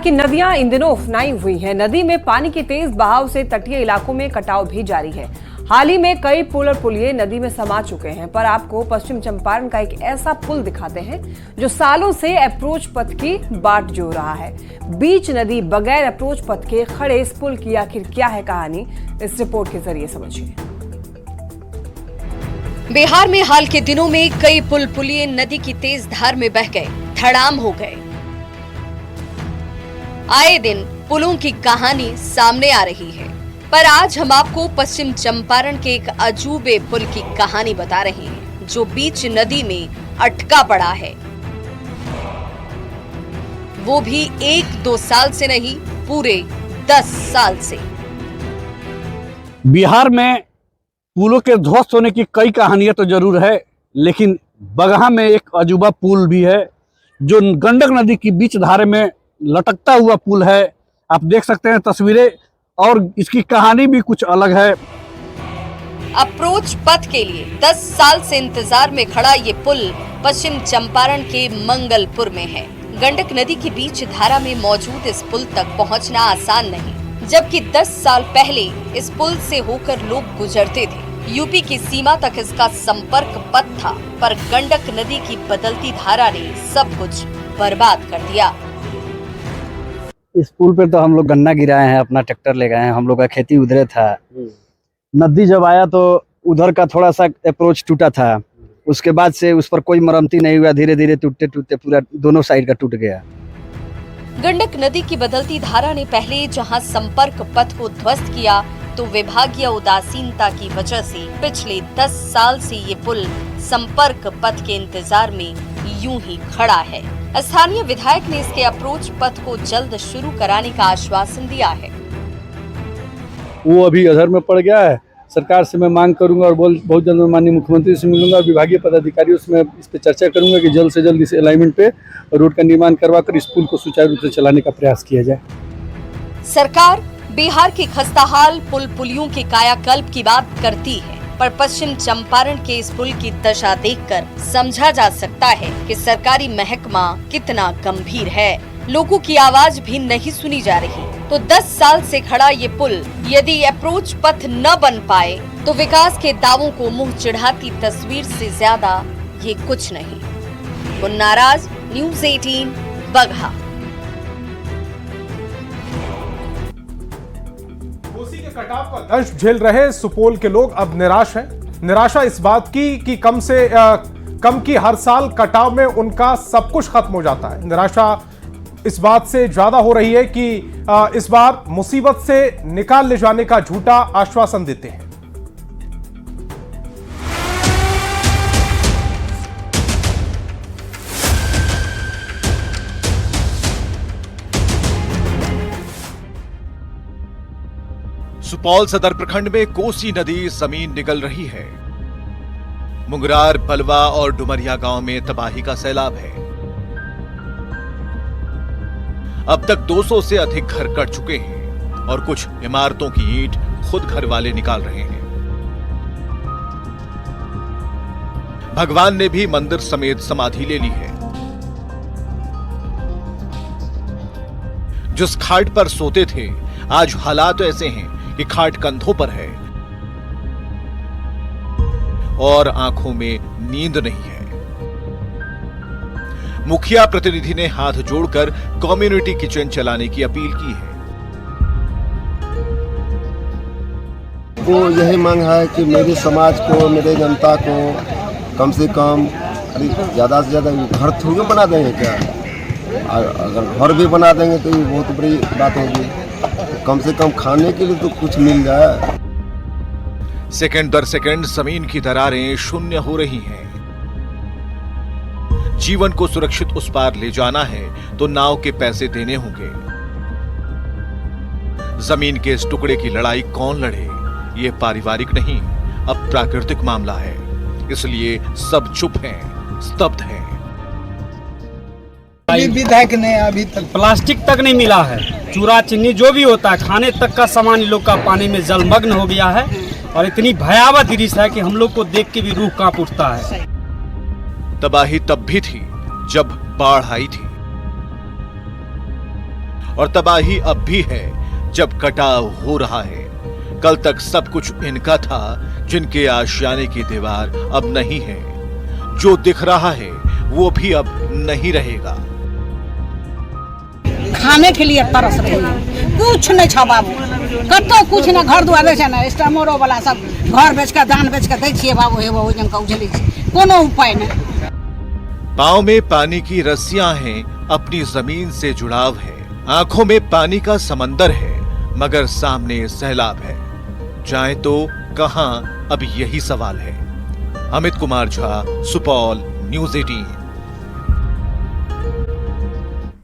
की नदियां इन दिनों उफनाई हुई हैं। नदी में पानी के तेज बहाव से तटीय इलाकों में कटाव भी जारी है। हाल ही में कई पुल और पुलिये नदी में समा चुके हैं। पर आपको पश्चिम चंपारण का एक ऐसा पुल दिखाते हैं जो सालों से अप्रोच पथ की बाट जोड़ रहा है। बीच नदी बगैर अप्रोच पथ के खड़े इस पुल की आखिर क्या है कहानी, इस रिपोर्ट के जरिए समझिए। बिहार में हाल के दिनों में कई पुल पुलिये नदी की तेज धार में बह गए, धड़ाम हो गए। आए दिन पुलों की कहानी सामने आ रही है, पर आज हम आपको पश्चिम चंपारण के एक अजूबे पुल की कहानी बता रहे हैं जो बीच नदी में अटका पड़ा है। वो भी 1-2 साल से नहीं, पूरे 10 साल से। बिहार में पुलों के ध्वस्त होने की कई कहानियां तो जरूर है, लेकिन बगहा में एक अजूबा पुल भी है जो गंडक नदी की बीच धारे में लटकता हुआ पुल है। आप देख सकते हैं तस्वीरें, और इसकी कहानी भी कुछ अलग है। अप्रोच पथ के लिए 10 साल से इंतजार में खड़ा ये पुल पश्चिम चंपारण के मंगलपुर में है। गंडक नदी की बीच धारा में मौजूद इस पुल तक पहुंचना आसान नहीं, जबकि 10 साल पहले इस पुल से होकर लोग गुजरते थे। यूपी की सीमा तक इसका संपर्क पथ था, पर गंडक नदी की बदलती धारा ने सब कुछ बर्बाद कर दिया। इस पुल पे तो हम लोग गन्ना गिराए हैं, अपना ट्रैक्टर ले गए हैं, हम लोग का खेती उधरे था। नदी जब आया तो उधर का थोड़ा सा अप्रोच टूटा था, उसके बाद से उस पर कोई मरम्मती नहीं हुआ, धीरे धीरे टूटते टूटते पूरा दोनों साइड का टूट गया। गंडक नदी की बदलती धारा ने पहले जहां संपर्क पथ को ध्वस्त किया, तो विभागीय उदासीनता की वजह से पिछले 10 साल से ये पुल संपर्क पथ के इंतजार में यूं ही खड़ा है। स्थानीय विधायक ने इसके अप्रोच पथ को जल्द शुरू कराने का आश्वासन दिया है। वो अभी अधर में पड़ गया है। सरकार से मैं मांग करूंगा और बहुत जल्द मैं माननीय मुख्यमंत्री से मिलूंगा और विभागीय पदाधिकारियों से मैं इस पे चर्चा करूंगा कि जल्द से जल्द इस अलाइनमेंट पे रोड का निर्माण करवाकर इस पुल को सुचारू रूप से चलाने का प्रयास किया जाए। सरकार बिहार के खस्ताहाल पुल पुलियों के कायाकल्प की बात करती है, पर पश्चिम चंपारण के इस पुल की दशा देखकर समझा जा सकता है कि सरकारी महकमा कितना गंभीर है। लोगों की आवाज भी नहीं सुनी जा रही। तो 10 साल से खड़ा ये पुल यदि अप्रोच पथ न बन पाए तो विकास के दावों को मुंह चिढ़ाती तस्वीर से ज्यादा ये कुछ नहीं। मुन्ना राज, न्यूज़ 18, बगहा। कोसी के कटाव का दंश झेल रहे सुपौल के लोग अब निराश हैं। निराशा इस बात की कि कम की हर साल कटाव में उनका सब कुछ खत्म हो जाता है। निराशा इस बात से ज्यादा हो रही है कि इस बार मुसीबत से निकाल ले जाने का झूठा आश्वासन देते हैं। सुपौल सदर प्रखंड में कोसी नदी जमीन निगल रही है। मुंगरार, बलवा और डुमरिया गांव में तबाही का सैलाब है। अब तक 200 से अधिक घर कट चुके हैं और कुछ इमारतों की ईंट खुद घर वाले निकाल रहे हैं। भगवान ने भी मंदिर समेत समाधि ले ली है। जिस खाट पर सोते थे, आज हालात ऐसे हैं कि खाट कंधों पर है और आंखों में नींद नहीं है। मुखिया प्रतिनिधि ने हाथ जोड़कर कम्युनिटी किचन चलाने की अपील की है। वो यही मांग है कि मेरे समाज को, मेरे जनता को कम से कम ज्यादा से ज्यादा घर थोड़ी बना देंगे क्या? अगर घर भी बना देंगे तो ये बहुत बड़ी बात होगी। तो कम से कम खाने के लिए तो कुछ मिल जाए। सेकंड दर सेकंड जमीन की दरारें शून्य हो रही हैं। जीवन को सुरक्षित उस पार ले जाना है तो नाव के पैसे देने होंगे। जमीन के इस टुकड़े की लड़ाई कौन लड़े, ये पारिवारिक नहीं, अब प्राकृतिक मामला है। इसलिए सब चुप हैं, स्तब्ध हैं। विधायक ने अभी तक प्लास्टिक तक नहीं मिला है। चूरा चीनी जो भी होता है, खाने तक का सामान इन लोग का पानी में जलमग्न हो गया है और इतनी भयावह दृश्य है कि हम लोग को देख के भी रूह कांप उठता है। तबाही तब भी थी जब बाढ़ आई थी और तबाही अब भी है जब कटाव हो रहा है। कल तक सब कुछ इनका था, जिनके आशियाने की दीवार अब नहीं है। जो दिख रहा है वो भी अब नहीं रहेगा। खाने के लिए तरस रही है, कुछ नहीं छा बाबू, कतो कुछ ना, घर दुआर बेचे ना, स्टमरो वाला सब घर बेच के दान बेच के दै छिए बाबू, हे वो जन का उजली कोनो उपाय नहीं। पाँव में पानी की रस्सियां हैं, अपनी जमीन से जुड़ाव है, आंखों में पानी का समंदर है, मगर सामने सैलाब है। जाए तो कहां, अब यही सवाल है। अमित कुमार झा, सुपौल, न्यूज़ 18।